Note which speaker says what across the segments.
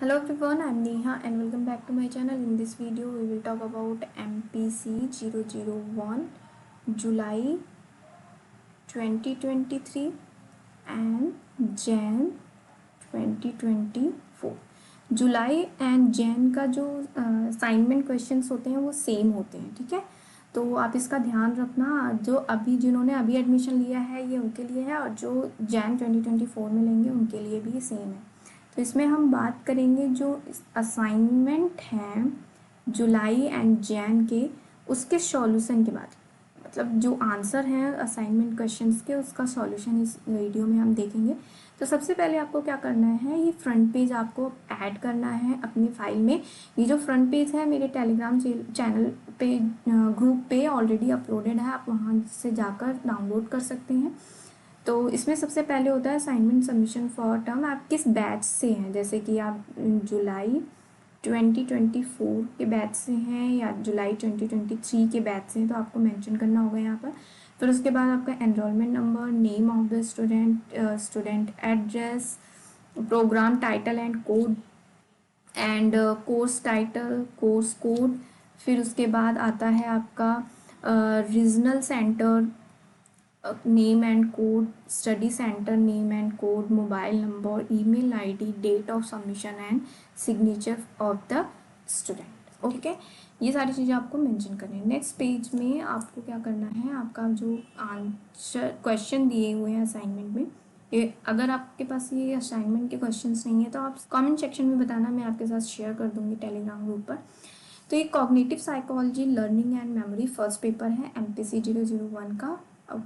Speaker 1: Hello everyone, I'm Neha and welcome back to my channel. In this video, we will talk about MPC 001 July 2023 and Jan 2024. July and Jain का जो assignment questions होते हैं वो same होते हैं, ठीक है। तो आप इसका ध्यान रखना, जो अभी जिन्होंने अभी एडमिशन लिया है ये उनके लिए है, और जो जैन 2024 में लेंगे उनके लिए भी सेम है। तो इसमें हम बात करेंगे जो असाइनमेंट हैं जुलाई एंड जैन के, उसके सॉल्यूशन के बाद, मतलब जो आंसर हैं असाइनमेंट क्वेश्चंस के उसका सॉल्यूशन इस वीडियो में हम देखेंगे। तो सबसे पहले आपको क्या करना है, ये फ्रंट पेज आपको ऐड करना है अपनी फाइल में। ये जो फ्रंट पेज है मेरे टेलीग्राम चैनल पे ग्रुप पे ऑलरेडी अपलोडेड है, आप वहाँ से जाकर डाउनलोड कर सकते हैं। तो इसमें सबसे पहले होता है असाइनमेंट सबमिशन फॉर टर्म, आप किस बैच से हैं, जैसे कि आप जुलाई 2024 के बैच से हैं या जुलाई 2023 के बैच से हैं, तो आपको मेंशन करना होगा यहाँ पर। फिर उसके बाद आपका enrolment number, name of the student, student address, programme title and code and course title, course code. फिर उसके बाद आता है आपका regional centre name and code, study centre name and code, mobile number, email ID, date of submission and signature of the student. Okay, ये सारी चीज़ें आपको मेंशन करनी है। नेक्स्ट पेज में आपको क्या करना है, आपका जो आंसर क्वेश्चन दिए हुए हैं असाइनमेंट में, ये अगर आपके पास ये असाइनमेंट के क्वेश्चंस नहीं है तो आप कमेंट सेक्शन में बताना, मैं आपके साथ शेयर कर दूंगी टेलीग्राम ग्रुप पर। तो ये cognitive psychology learning and memory first paper है MPC 001 का।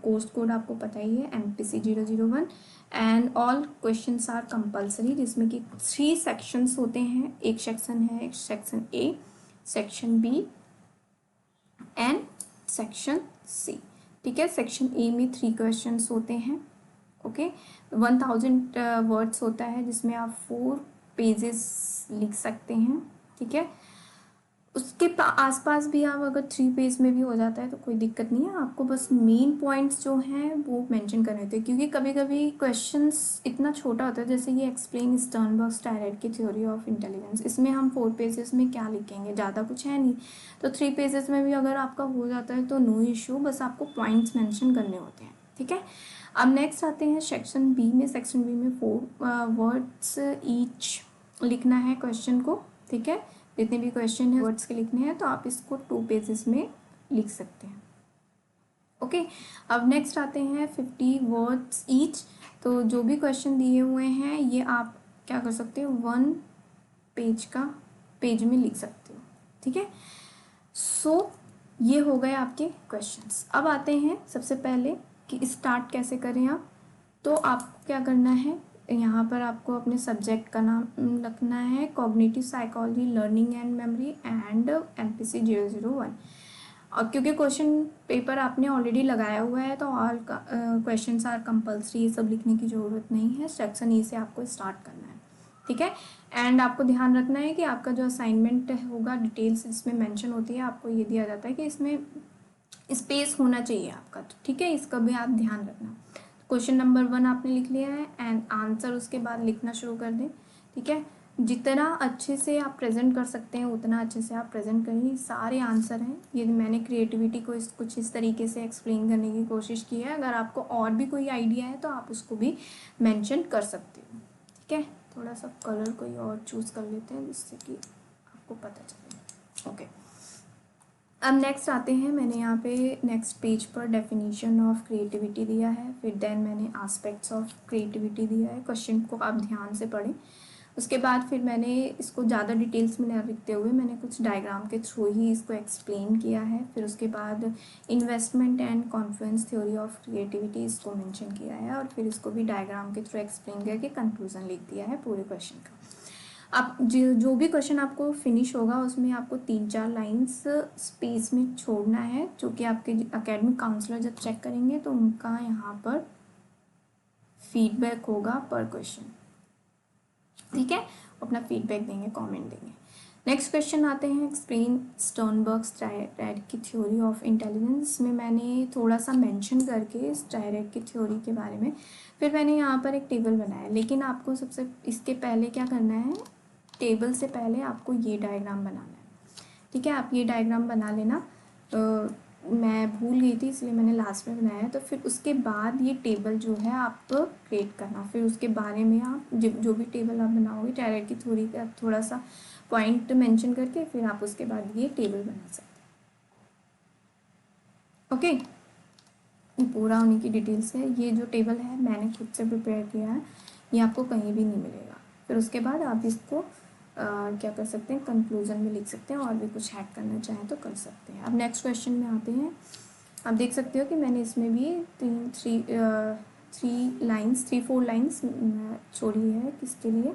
Speaker 1: कोर्स कोड आपको पता ही है MPC 001 and all questions are compulsory, जिसमें कि 3 सेक्शंस होते हैं। एक सेक्शन है section A, section B and section C, ठीक है। सेक्शन A में 3 क्वेश्चंस होते हैं, ओके। 1000 वर्ड्स होता है, जिसमें आप 4 पेजेस लिख सकते हैं, ठीक है। उसके आसपास भी आप अगर 3 पेज में भी हो जाता है तो कोई दिक्कत नहीं है, आपको बस मेन पॉइंट्स जो हैं वो मेंशन करने होते हैं, क्योंकि कभी कभी क्वेश्चंस इतना छोटा होता है, जैसे ये एक्सप्लेन स्टर्नबर्ग टायराइड की थ्योरी ऑफ इंटेलिजेंस, इसमें हम 4 पेजेस में क्या लिखेंगे, ज़्यादा कुछ है नहीं। तो 3 पेजेस में भी अगर आपका हो जाता है तो नो इशू, बस आपको पॉइंट्स मैंशन करने होते हैं, ठीक है। अब नेक्स्ट आते हैं सेक्शन बी में। सेक्शन बी में 4 वर्ड्स ईच लिखना है क्वेश्चन को, ठीक है। जितने भी क्वेश्चन है वर्ड्स के लिखने हैं, तो आप इसको 2 पेजेस में लिख सकते हैं, ओके। अब नेक्स्ट आते हैं 50 वर्ड्स ईच। तो जो भी क्वेश्चन दिए हुए हैं ये आप क्या कर सकते हो, 1 पेज में लिख सकते हो, ठीक है। सो ये हो गए आपके क्वेश्चंस। अब आते हैं सबसे पहले कि स्टार्ट कैसे करें आप। तो आपको क्या करना है, यहाँ पर आपको अपने सब्जेक्ट का नाम रखना है, cognitive psychology learning and memory and MPC 001। और क्योंकि क्वेश्चन पेपर आपने ऑलरेडी लगाया हुआ है तो ऑल क्वेश्चंस आर कंपलसरी, ये सब लिखने की ज़रूरत नहीं है। सेक्शन E से आपको स्टार्ट करना है, ठीक है। एंड आपको ध्यान रखना है कि आपका जो असाइनमेंट होगा डिटेल्स इसमें मेंशन होती है, आपको ये दिया जाता है कि इसमें स्पेस होना चाहिए आपका, ठीक है। इसका भी आप ध्यान रखना। क्वेश्चन नंबर 1 आपने लिख लिया है एंड आंसर उसके बाद लिखना शुरू कर दें, ठीक है। जितना अच्छे से आप प्रेजेंट कर सकते हैं उतना अच्छे से आप प्रेजेंट करिए। सारे आंसर हैं, ये मैंने क्रिएटिविटी को कुछ इस तरीके से एक्सप्लेन करने की कोशिश की है। अगर आपको और भी कोई आइडिया है तो आप उसको भी मेंशन कर सकते हो, ठीक है। थोड़ा सा कलर कोई और चूज़ कर लेते हैं जिससे कि आपको पता चले, ओके। अब नेक्स्ट आते हैं, मैंने यहाँ पे नेक्स्ट पेज पर डेफिनेशन ऑफ क्रिएटिविटी दिया है, फिर देन मैंने एस्पेक्ट्स ऑफ क्रिएटिविटी दिया है। क्वेश्चन को आप ध्यान से पढ़ें। उसके बाद फिर मैंने इसको ज़्यादा डिटेल्स में न लिखते हुए मैंने कुछ डायग्राम के थ्रू ही इसको एक्सप्लेन किया है। फिर उसके बाद investment and Confluence theory of creativity इसको मेंशन किया है, और फिर इसको भी डायग्राम के थ्रू एक्सप्लेन करके कंक्लूजन लिख दिया है पूरे क्वेश्चन का। आप जो भी क्वेश्चन आपको फिनिश होगा उसमें आपको 3-4 लाइंस स्पेस में छोड़ना है, जो कि आपके एकेडमिक काउंसलर जब चेक करेंगे तो उनका यहाँ पर फीडबैक होगा पर क्वेश्चन, ठीक है। अपना फीडबैक देंगे, कमेंट देंगे। नेक्स्ट क्वेश्चन आते हैं, एक्सप्लेन स्टर्नबर्ग टायराइड की थ्योरी ऑफ इंटेलिजेंस। में मैंने थोड़ा सा मेंशन करके इस टायराइड की थ्योरी के बारे में फिर मैंने यहाँ पर एक टेबल बनाया, लेकिन आपको सबसे इसके पहले क्या करना है, टेबल से पहले आपको ये डायग्राम बनाना है, ठीक है। आप ये डायग्राम बना लेना। मैं भूल गई थी इसलिए मैंने लास्ट में बनाया। तो फिर उसके बाद ये टेबल जो है आप क्रिएट करना, फिर उसके बारे में आप जो भी टेबल आप बनाओगे डायरेक्ट की थोड़ा सा पॉइंट मेंशन करके फिर आप उसके बाद ये टेबल बना सकते हैं। ओके, ये पूरा होने की डिटेल्स है। ये जो टेबल है मैंने खुद से प्रिपेयर किया है, ये आपको कहीं भी नहीं मिलेगा। फिर उसके बाद आप इसको क्या कर सकते हैं, कंक्लूजन में लिख सकते हैं, और भी कुछ ऐड करना चाहें तो कर सकते हैं। अब नेक्स्ट क्वेश्चन में आते हैं। आप देख सकते हो कि मैंने इसमें भी थ्री फोर लाइन्स छोड़ी है, किसके लिए,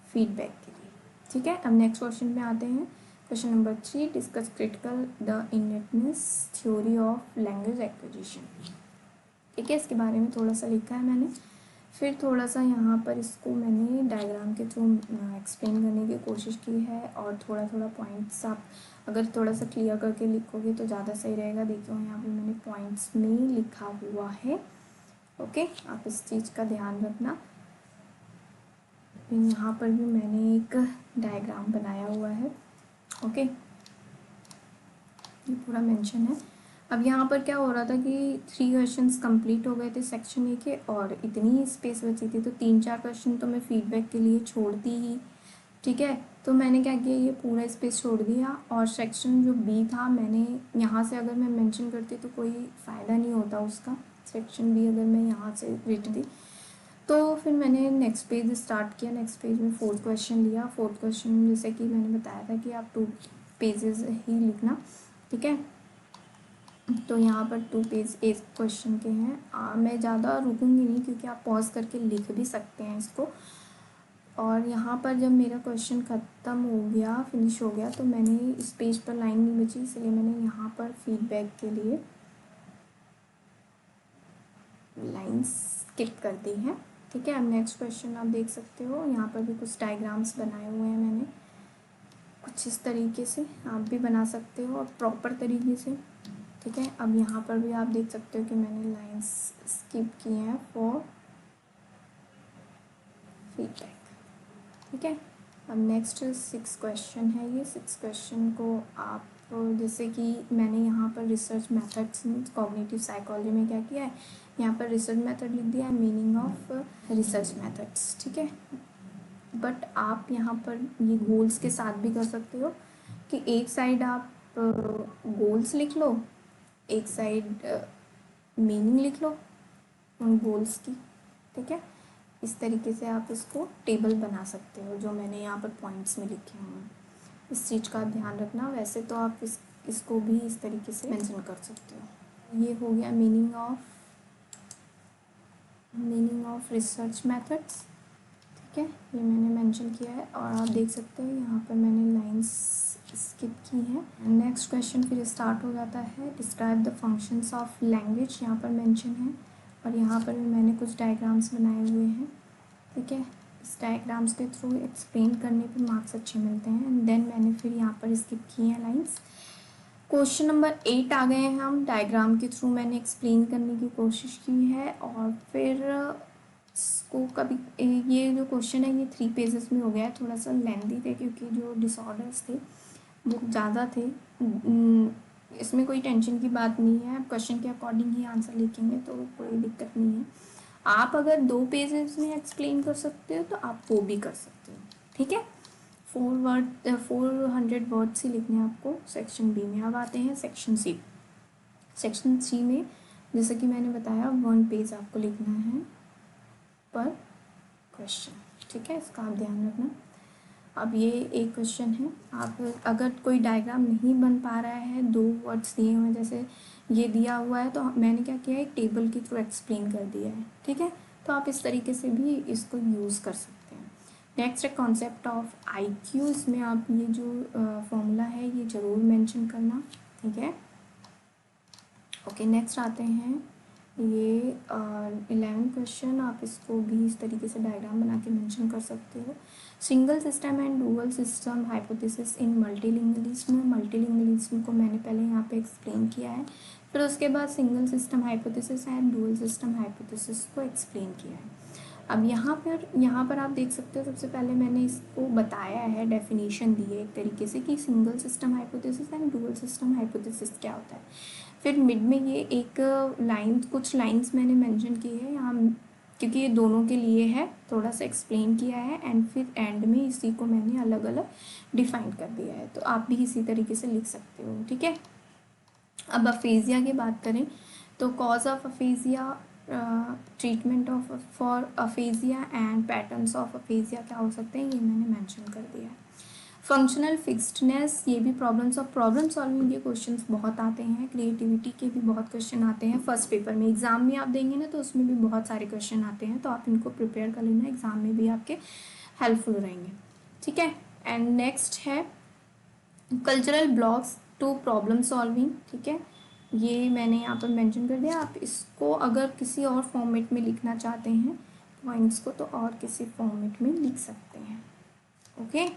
Speaker 1: फीडबैक के लिए, ठीक है। अब नेक्स्ट क्वेश्चन में आते हैं। Question number 3, discuss critical the innateness theory of language acquisition, ठीक है। इसके बारे में थोड़ा सा लिखा है मैंने, फिर थोड़ा सा यहाँ पर इसको मैंने डायग्राम के थ्रू एक्सप्लेन करने की कोशिश की है, और थोड़ा थोड़ा पॉइंट्स आप अगर थोड़ा सा क्लियर करके लिखोगे तो ज़्यादा सही रहेगा। देखो यहाँ पे मैंने पॉइंट्स में लिखा हुआ है, ओके, आप इस चीज़ का ध्यान रखना। यहाँ पर भी मैंने एक डायग्राम बनाया हुआ है, ओके, ये पूरा मेंशन है। अब यहाँ पर क्या हो रहा था कि 3 क्वेश्चंस कंप्लीट हो गए थे सेक्शन ए के, और इतनी स्पेस बची थी तो 3-4 क्वेश्चन तो मैं फीडबैक के लिए छोड़ती ही, ठीक है। तो मैंने क्या किया, ये पूरा स्पेस छोड़ दिया, और सेक्शन जो बी था मैंने यहाँ से अगर मैं मेंशन करती तो कोई फ़ायदा नहीं होता उसका, सेक्शन बी अगर मैं यहाँ से लिखती। तो फिर मैंने नेक्स्ट पेज स्टार्ट किया। नेक्स्ट पेज में 4th क्वेश्चन लिया। 4th क्वेश्चन जैसे कि मैंने बताया था कि आप 2 पेजेस ही लिखना, ठीक है। तो यहाँ पर 2 पेज एक क्वेश्चन के हैं। मैं ज़्यादा रुकूंगी नहीं क्योंकि आप पॉज करके लिख भी सकते हैं इसको। और यहाँ पर जब मेरा क्वेश्चन ख़त्म हो गया, फिनिश हो गया, तो मैंने इस पेज पर लाइन नहीं बची, इसलिए मैंने यहाँ पर फीडबैक के लिए लाइन स्किप कर दी है, ठीक है। अब नेक्स्ट क्वेश्चन आप देख सकते हो, यहाँ पर भी कुछ डायग्राम्स बनाए हुए हैं मैंने, कुछ इस तरीके से आप भी बना सकते हो और प्रॉपर तरीके से, ठीक है। अब यहाँ पर भी आप देख सकते हो कि मैंने लाइंस स्किप की हैं फॉर फीडबैक, ठीक है। अब नेक्स्ट 6 क्वेश्चन है। ये 6 क्वेश्चन को आप जैसे कि मैंने यहाँ पर रिसर्च मेथड्स कॉग्निटिव साइकोलॉजी में क्या किया है, यहाँ पर रिसर्च मेथड लिख दिया है, मीनिंग ऑफ रिसर्च मेथड्स, ठीक है। बट आप यहाँ पर ये गोल्स के साथ भी कर सकते हो कि एक साइड आप गोल्स लिख लो, एक साइड मीनिंग लिख लो उन गोल्स की, ठीक है। इस तरीके से आप इसको टेबल बना सकते हो, जो मैंने यहाँ पर पॉइंट्स में लिखे हुए हैं। इस चीज़ का ध्यान रखना। वैसे तो आप इसको भी इस तरीके से मेंशन कर सकते हो। ये हो गया मीनिंग ऑफ रिसर्च मेथड्स, ठीक है, ये मैंने मेंशन किया है। और आप देख सकते हो यहाँ पर मैंने लाइंस स्किप की हैं। नेक्स्ट क्वेश्चन फिर स्टार्ट हो जाता है, describe the functions of language, यहाँ पर मेंशन है, और यहाँ पर भी मैंने कुछ डायग्राम्स बनाए हुए हैं, ठीक है। इस डायग्राम्स के थ्रू एक्सप्लेन करने पे मार्क्स अच्छे मिलते हैं। एंड देन मैंने फिर यहाँ पर स्किप किए हैं लाइंस। क्वेश्चन नंबर 8 आ गए हैं हम। डायग्राम के थ्रू मैंने एक्सप्लेन करने की कोशिश की है, और फिर इसको कभी ये जो क्वेश्चन है ये 3 पेजेस में हो गया है। थोड़ा सा लेंदी थे क्योंकि जो डिसऑर्डर्स थे वो ज़्यादा थे। इसमें कोई टेंशन की बात नहीं है, आप क्वेश्चन के अकॉर्डिंग ही आंसर लिखेंगे तो कोई दिक्कत नहीं है। आप अगर 2 पेजेस में एक्सप्लेन कर सकते हो तो आप वो भी कर सकते हो, ठीक है। 400 वर्ड्स ही लिखने हैं आपको सेक्शन बी में। अब आते हैं सेक्शन सी। सेक्शन सी में जैसे कि मैंने बताया 1 पेज आपको लिखना है पर क्वेश्चन, ठीक है, इसका आप ध्यान रखना। अब ये एक क्वेश्चन है, आप अगर कोई डायग्राम नहीं बन पा रहा है, 2 वर्ड्स दिए हुए हैं जैसे ये दिया हुआ है, तो मैंने क्या किया है, एक टेबल के थ्रू एक्सप्लेन कर दिया है, ठीक है। तो आप इस तरीके से भी इसको यूज़ कर सकते हैं। नेक्स्ट है कॉन्सेप्ट ऑफ IQ। इसमें आप ये जो फॉर्मूला है ये ज़रूर मेंशन करना, ठीक है। ओके, नेक्स्ट आते हैं ये 11 क्वेश्चन। आप इसको भी इस तरीके से डायग्राम बना के मेंशन कर सकते हो। Single system and dual system hypothesis in multilingualism. Multilingualism को मैंने पहले यहाँ पे एक्सप्लेन किया है, फिर उसके बाद single system hypothesis and dual system hypothesis को एक्सप्लेन किया है। अब यहाँ पर आप देख सकते हो, सबसे पहले मैंने इसको बताया है, डेफिनेशन दी है एक तरीके से कि single system hypothesis and dual system hypothesis क्या होता है। फिर मिड में ये एक कुछ लाइंस मैंने मेंशन की है यहाँ, क्योंकि ये दोनों के लिए है, थोड़ा सा एक्सप्लेन किया है, एंड फिर एंड में इसी को मैंने अलग अलग डिफाइन कर दिया है। तो आप भी इसी तरीके से लिख सकते हो, ठीक है। अब अफेजिया की बात करें तो cause of aphasia, treatment of for aphasia and patterns of aphasia क्या हो सकते हैं, ये मैंने मेंशन कर दिया है। फंक्शनल फिक्स्डनेस, ये भी प्रॉब्लम सॉल्विंग के क्वेश्चंस बहुत आते हैं, क्रिएटिविटी के भी बहुत क्वेश्चन आते हैं फर्स्ट पेपर में। एग्जाम में आप देंगे ना तो उसमें भी बहुत सारे क्वेश्चन आते हैं, तो आप इनको प्रिपेयर कर लेना, एग्जाम में भी आपके हेल्पफुल रहेंगे, ठीक है। एंड नेक्स्ट है cultural blocks to problem solving, ठीक है। ये मैंने यहाँ पर मेंशन कर दिया, आप इसको अगर किसी और फॉर्मेट में लिखना चाहते हैं पॉइंट्स को तो और किसी फॉर्मेट में लिख सकते हैं, ओके।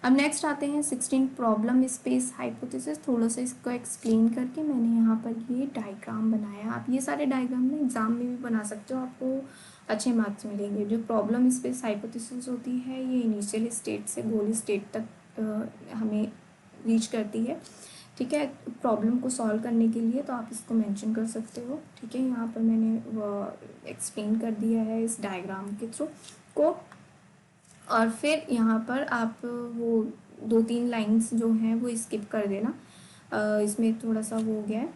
Speaker 1: अब नेक्स्ट आते हैं 16 प्रॉब्लम स्पेस हाइपोथेसिस। थोड़ा सा इसको एक्सप्लेन करके मैंने यहाँ पर ये डायग्राम बनाया। आप ये सारे डायग्राम ना एग्जाम में भी बना सकते हो, आपको अच्छे मार्क्स मिलेंगे। जो प्रॉब्लम स्पेस हाइपोथेसिस होती है ये इनिशियल स्टेट से गोल स्टेट तक हमें रीच करती है, ठीक है, प्रॉब्लम को सॉल्व करने के लिए। तो आप इसको मेंशन कर सकते हो, ठीक है। यहाँ पर मैंने वो एक्सप्लेन कर दिया है इस डायग्राम के थ्रू को। और फिर यहाँ पर आप वो 2-3 लाइंस जो हैं वो स्किप कर देना, इसमें थोड़ा सा वो हो गया है।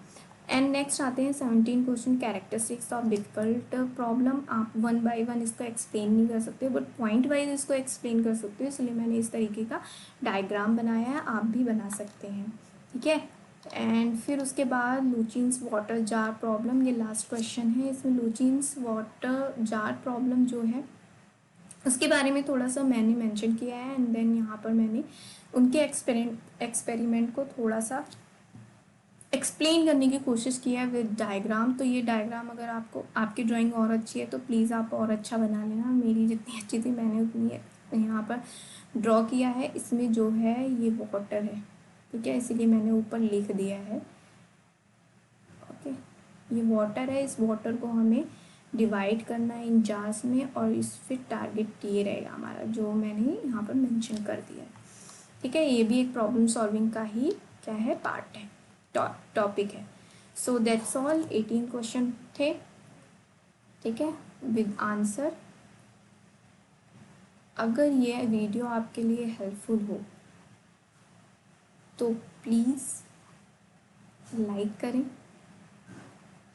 Speaker 1: एंड नेक्स्ट आते हैं 17 question characteristics of difficult problem. आप 1 बाय 1 इसको एक्सप्लेन नहीं कर सकते, बट पॉइंट वाइज इसको एक्सप्लेन कर सकते हो, इसलिए मैंने इस तरीके का डायग्राम बनाया है, आप भी बना सकते हैं, ठीक है। एंड फिर उसके बाद लुचिन्स वाटर जार प्रॉब्लम, ये लास्ट क्वेश्चन है। इसमें लुचिन्स वाटर जार प्रॉब्लम जो है उसके बारे में थोड़ा सा मैंने मेंशन किया है, एंड देन यहाँ पर मैंने उनके एक्सपेरिमेंट को थोड़ा सा एक्सप्लेन करने की कोशिश की है विद डायग्राम। तो ये डायग्राम अगर आपको आपकी ड्राइंग और अच्छी है तो प्लीज़ आप और अच्छा बना लेना। मेरी जितनी अच्छी थी मैंने उतनी यहाँ पर ड्रॉ किया है। इसमें जो है ये वाटर है, ठीक है, इसीलिए मैंने ऊपर लिख दिया है, ओके। ये वाटर है, इस वाटर को हमें डिवाइड करना है इन जार्स में, और इस फिर टारगेट ये रहेगा हमारा जो मैंने यहाँ पर मेंशन कर दिया है, ठीक है। ये भी एक प्रॉब्लम सॉल्विंग का ही क्या है, पार्ट है, टॉपिक है। सो दैट्स ऑल, 18 क्वेश्चन थे, ठीक है, विद आंसर। अगर ये वीडियो आपके लिए हेल्पफुल हो तो प्लीज़ लाइक करें,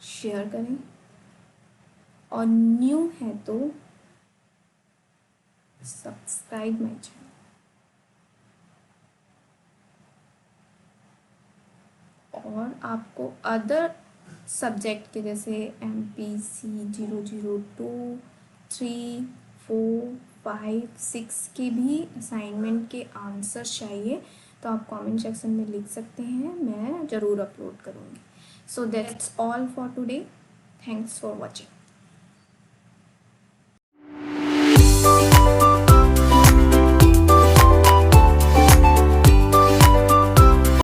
Speaker 1: शेयर करें, और न्यू है तो सब्सक्राइब माय चैनल। और आपको अदर सब्जेक्ट के जैसे MPC 002, 3, 4, 5, 6 के भी असाइनमेंट के आंसर चाहिए तो आप कमेंट सेक्शन में लिख सकते हैं, मैं ज़रूर अपलोड करूँगी। So that's all for today, thanks for watching.